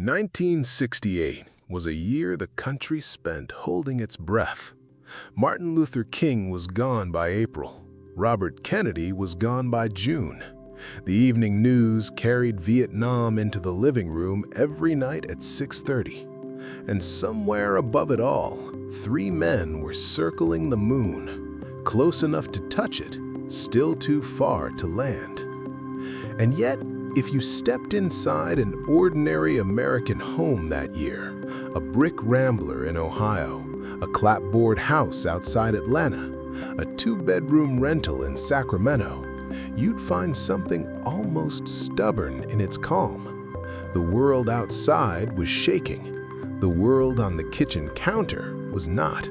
1968 was a year the country spent holding its breath. Martin Luther King was gone by April. Robert Kennedy was gone by June. The evening news carried Vietnam into the living room every night at 6:30. And somewhere above it all, three men were circling the moon, close enough to touch it, still too far to land. And yet, if you stepped inside an ordinary American home that year, a brick rambler in Ohio, a clapboard house outside Atlanta, a two-bedroom rental in Sacramento, you'd find something almost stubborn in its calm. The world outside was shaking. The world on the kitchen counter was not.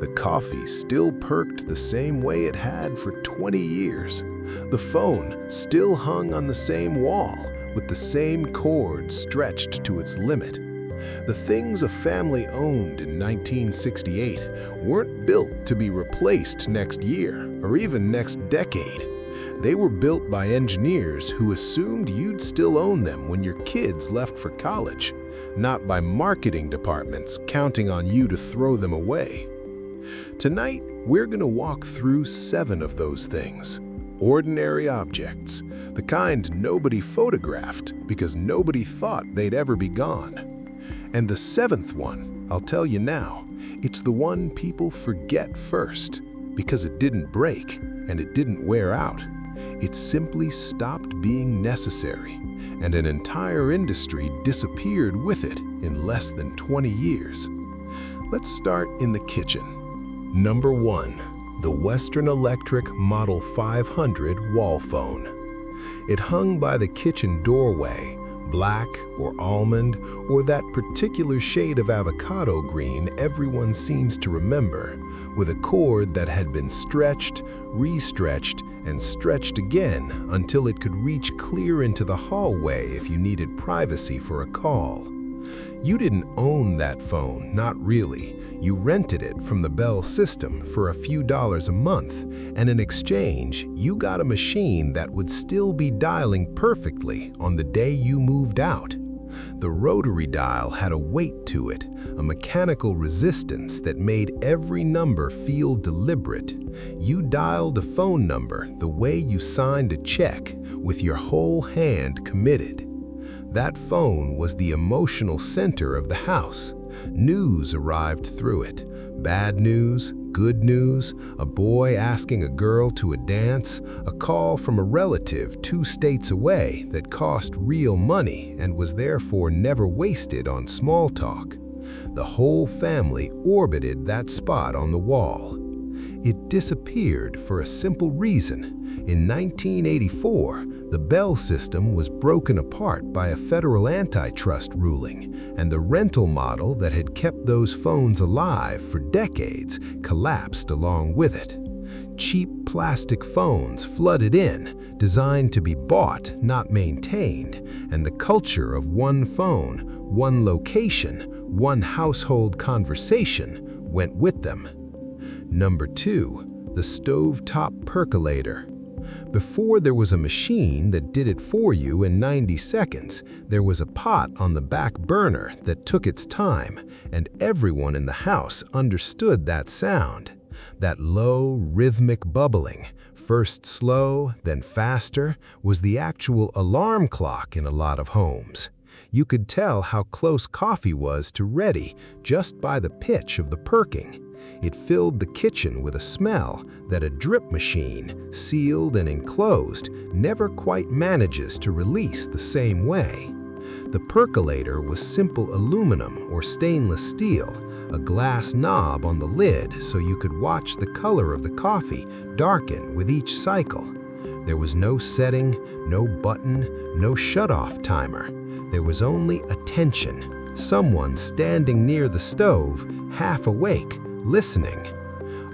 The coffee still perked the same way it had for 20 years. The phone still hung on the same wall with the same cord stretched to its limit. The things a family owned in 1968 weren't built to be replaced next year or even next decade. They were built by engineers who assumed you'd still own them when your kids left for college, not by marketing departments counting on you to throw them away. Tonight, we're going to walk through 7 of those things. Ordinary objects, the kind nobody photographed because nobody thought they'd ever be gone. And the 7th one, I'll tell you now, it's the one people forget first because it didn't break and it didn't wear out. It simply stopped being necessary, and an entire industry disappeared with it in less than 20 years. Let's start in the kitchen. Number 1. The Western Electric Model 500 wall phone. It hung by the kitchen doorway, black or almond or that particular shade of avocado green everyone seems to remember, with a cord that had been stretched, restretched, and stretched again until it could reach clear into the hallway if you needed privacy for a call. You didn't own that phone, not really. You rented it from the Bell system for a few dollars a month, and in exchange, you got a machine that would still be dialing perfectly on the day you moved out. The rotary dial had a weight to it, a mechanical resistance that made every number feel deliberate. You dialed a phone number the way you signed a check, with your whole hand committed. That phone was the emotional center of the house. News arrived through it. Bad news, good news, a boy asking a girl to a dance, a call from a relative 2 states away that cost real money and was therefore never wasted on small talk. The whole family orbited that spot on the wall. It disappeared for a simple reason. In 1984, the Bell system was broken apart by a federal antitrust ruling, and the rental model that had kept those phones alive for decades collapsed along with it. Cheap plastic phones flooded in, designed to be bought, not maintained, and the culture of one phone, one location, one household conversation went with them. Number 2, the stovetop percolator. Before there was a machine that did it for you in 90 seconds, there was a pot on the back burner that took its time, and everyone in the house understood that sound. That low, rhythmic bubbling, first slow, then faster, was the actual alarm clock in a lot of homes. You could tell how close coffee was to ready just by the pitch of the perking. It filled the kitchen with a smell that a drip machine, sealed and enclosed, never quite manages to release the same way. The percolator was simple aluminum or stainless steel, a glass knob on the lid so you could watch the color of the coffee darken with each cycle. There was no setting, no button, no shut-off timer. There was only attention, someone standing near the stove, half awake, listening.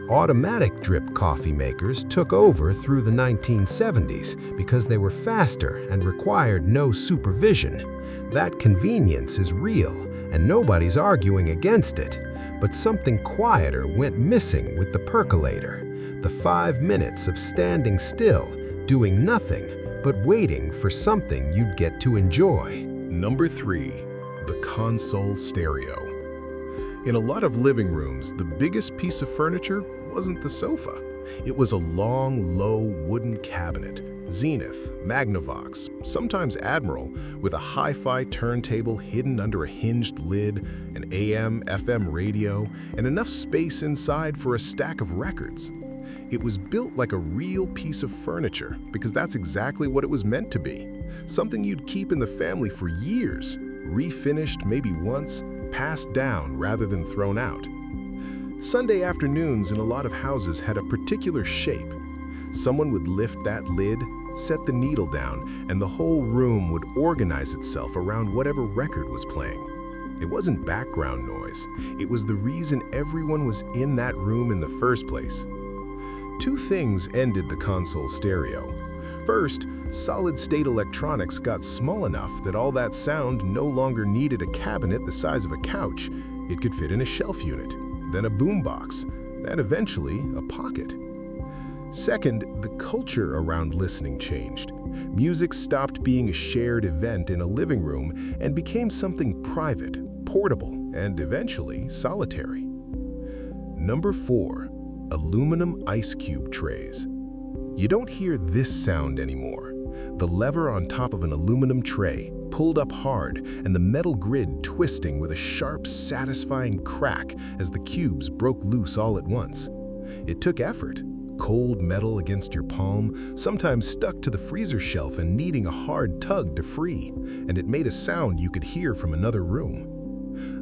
Automatic drip coffee makers took over through the 1970s because they were faster and required no supervision. That convenience is real, and nobody's arguing against it. But something quieter went missing with the percolator. The 5 minutes of standing still, doing nothing, but waiting for something you'd get to enjoy. Number 3. The the console stereo. In a lot of living rooms, the biggest piece of furniture wasn't the sofa. It was a long, low wooden cabinet, Zenith, Magnavox, sometimes Admiral, with a hi-fi turntable hidden under a hinged lid, an AM/FM radio, and enough space inside for a stack of records. It was built like a real piece of furniture because that's exactly what it was meant to be. Something you'd keep in the family for years, refinished maybe once, passed down rather than thrown out. Sunday afternoons in a lot of houses had a particular shape. Someone would lift that lid, set the needle down, and the whole room would organize itself around whatever record was playing. It wasn't background noise. It was the reason everyone was in that room in the first place. Two things ended the console stereo. First, solid-state electronics got small enough that all that sound no longer needed a cabinet the size of a couch. It could fit in a shelf unit, then a boombox, and eventually a pocket. Second, the culture around listening changed. Music stopped being a shared event in a living room and became something private, portable, and eventually solitary. Number 4. Aluminum ice cube trays. You don't hear this sound anymore. The lever on top of an aluminum tray, pulled up hard, and the metal grid twisting with a sharp, satisfying crack as the cubes broke loose all at once. It took effort. Cold metal against your palm, sometimes stuck to the freezer shelf and needing a hard tug to free, and it made a sound you could hear from another room.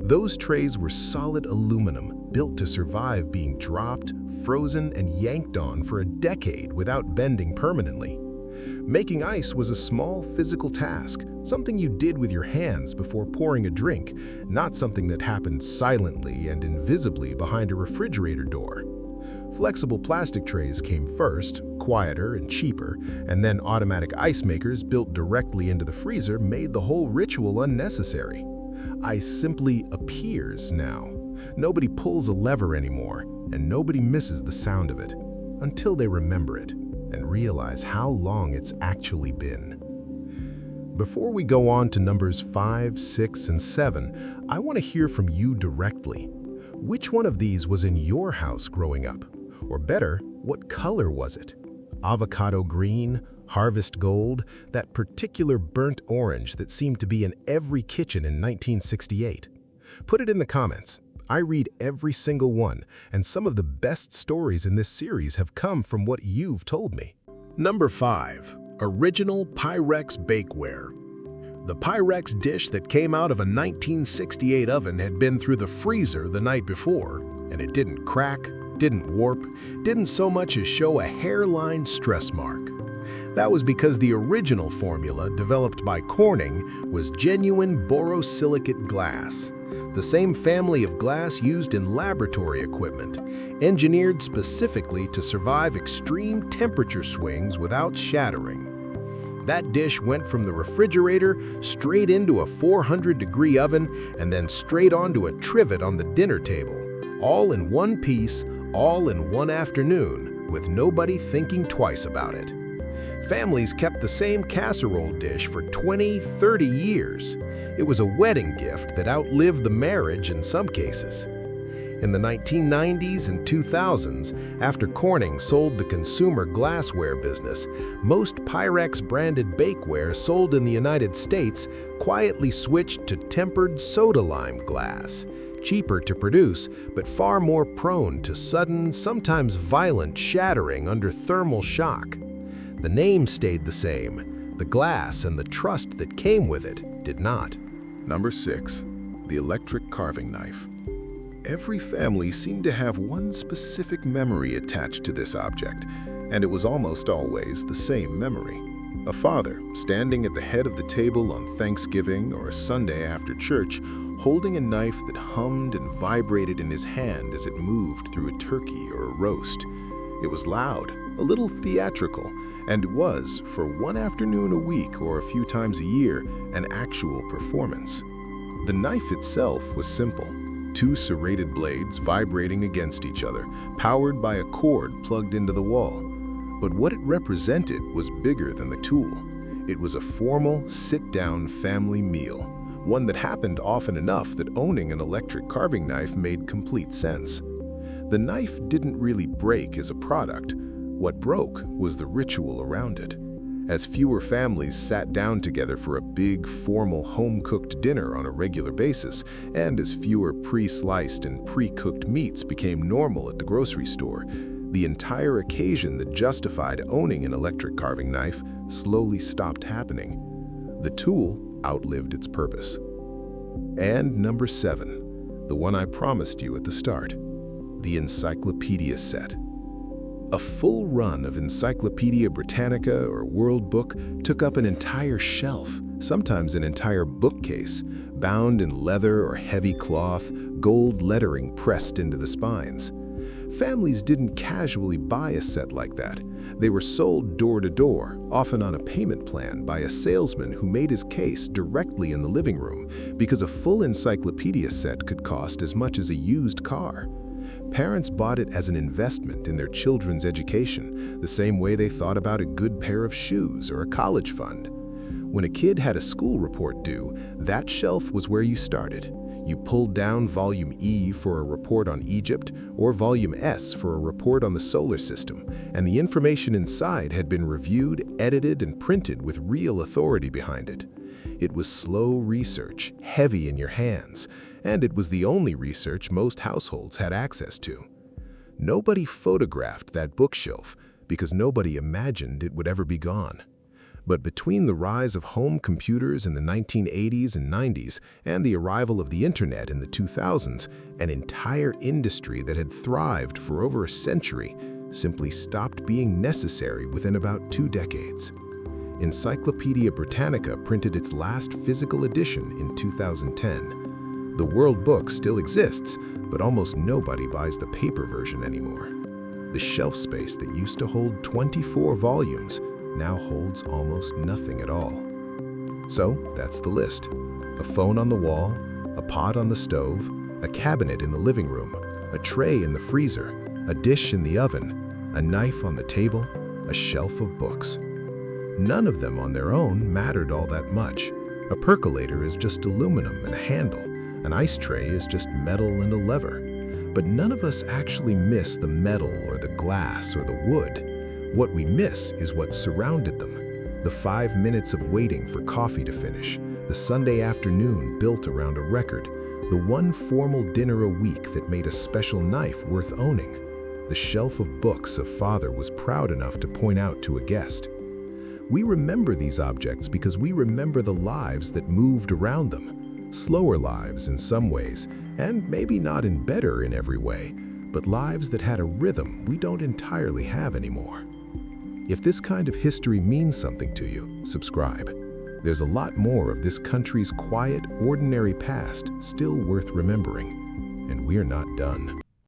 Those trays were solid aluminum, built to survive being dropped, frozen, and yanked on for a decade without bending permanently. Making ice was a small physical task, something you did with your hands before pouring a drink, not something that happened silently and invisibly behind a refrigerator door. Flexible plastic trays came first, quieter and cheaper, and then automatic ice makers built directly into the freezer made the whole ritual unnecessary. Ice simply appears now. Nobody pulls a lever anymore, and nobody misses the sound of it until they remember it and realize how long it's actually been. Before we go on to numbers 5, 6, and 7, I want to hear from you directly. Which one of these was in your house growing up? Or better, what color was it? Avocado green, harvest gold, that particular burnt orange that seemed to be in every kitchen in 1968? Put it in the comments. I read every single one, and some of the best stories in this series have come from what you've told me. Number 5. Original Pyrex bakeware. The Pyrex dish that came out of a 1968 oven had been through the freezer the night before, and it didn't crack, didn't warp, didn't so much as show a hairline stress mark. That was because the original formula developed by Corning was genuine borosilicate glass, the same family of glass used in laboratory equipment, engineered specifically to survive extreme temperature swings without shattering. That dish went from the refrigerator straight into a 400-degree oven and then straight onto a trivet on the dinner table, all in one piece, all in one afternoon, with nobody thinking twice about it. Families kept the same casserole dish for 20, 30 years. It was a wedding gift that outlived the marriage in some cases. In the 1990s and 2000s, after Corning sold the consumer glassware business, most Pyrex-branded bakeware sold in the United States quietly switched to tempered soda-lime glass, cheaper to produce, but far more prone to sudden, sometimes violent shattering under thermal shock. The name stayed the same. The glass and the trust that came with it did not. Number 6. The electric carving knife. Every family seemed to have one specific memory attached to this object, and it was almost always the same memory. A father standing at the head of the table on Thanksgiving or a Sunday after church, holding a knife that hummed and vibrated in his hand as it moved through a turkey or a roast. It was loud, a little theatrical, and was, for one afternoon a week or a few times a year, an actual performance. The knife itself was simple. 2 serrated blades vibrating against each other, powered by a cord plugged into the wall. But what it represented was bigger than the tool. It was a formal, sit-down family meal, one that happened often enough that owning an electric carving knife made complete sense. The knife didn't really break as a product. What broke was the ritual around it. As fewer families sat down together for a big, formal, home-cooked dinner on a regular basis, and as fewer pre-sliced and pre-cooked meats became normal at the grocery store, the entire occasion that justified owning an electric carving knife slowly stopped happening. The tool outlived its purpose. And number 7, the one I promised you at the start, the encyclopedia set. A full run of Encyclopedia Britannica or World Book took up an entire shelf, sometimes an entire bookcase, bound in leather or heavy cloth, gold lettering pressed into the spines. Families didn't casually buy a set like that. They were sold door to door, often on a payment plan by a salesman who made his case directly in the living room, because a full encyclopedia set could cost as much as a used car. Parents bought it as an investment in their children's education, the same way they thought about a good pair of shoes or a college fund. When a kid had a school report due, that shelf was where you started. You pulled down Volume E for a report on Egypt or Volume S for a report on the solar system, and the information inside had been reviewed, edited, and printed with real authority behind it. It was slow research, heavy in your hands, and it was the only research most households had access to. Nobody photographed that bookshelf because nobody imagined it would ever be gone. But between the rise of home computers in the 1980s and 90s and the arrival of the internet in the 2000s, an entire industry that had thrived for over a century simply stopped being necessary within about 2 decades. Encyclopedia Britannica printed its last physical edition in 2010. The World Book still exists, but almost nobody buys the paper version anymore. The shelf space that used to hold 24 volumes now holds almost nothing at all. So that's the list. A phone on the wall, a pot on the stove, a cabinet in the living room, a tray in the freezer, a dish in the oven, a knife on the table, a shelf of books. None of them on their own mattered all that much. A percolator is just aluminum and a handle. An ice tray is just metal and a lever. But none of us actually miss the metal or the glass or the wood. What we miss is what surrounded them. The 5 minutes of waiting for coffee to finish, the Sunday afternoon built around a record, the one formal dinner a week that made a special knife worth owning, the shelf of books a father was proud enough to point out to a guest. We remember these objects because we remember the lives that moved around them. Slower lives in some ways, and maybe not in better in every way, but lives that had a rhythm we don't entirely have anymore. If this kind of history means something to you, subscribe. There's a lot more of this country's quiet, ordinary past still worth remembering, and we're not done.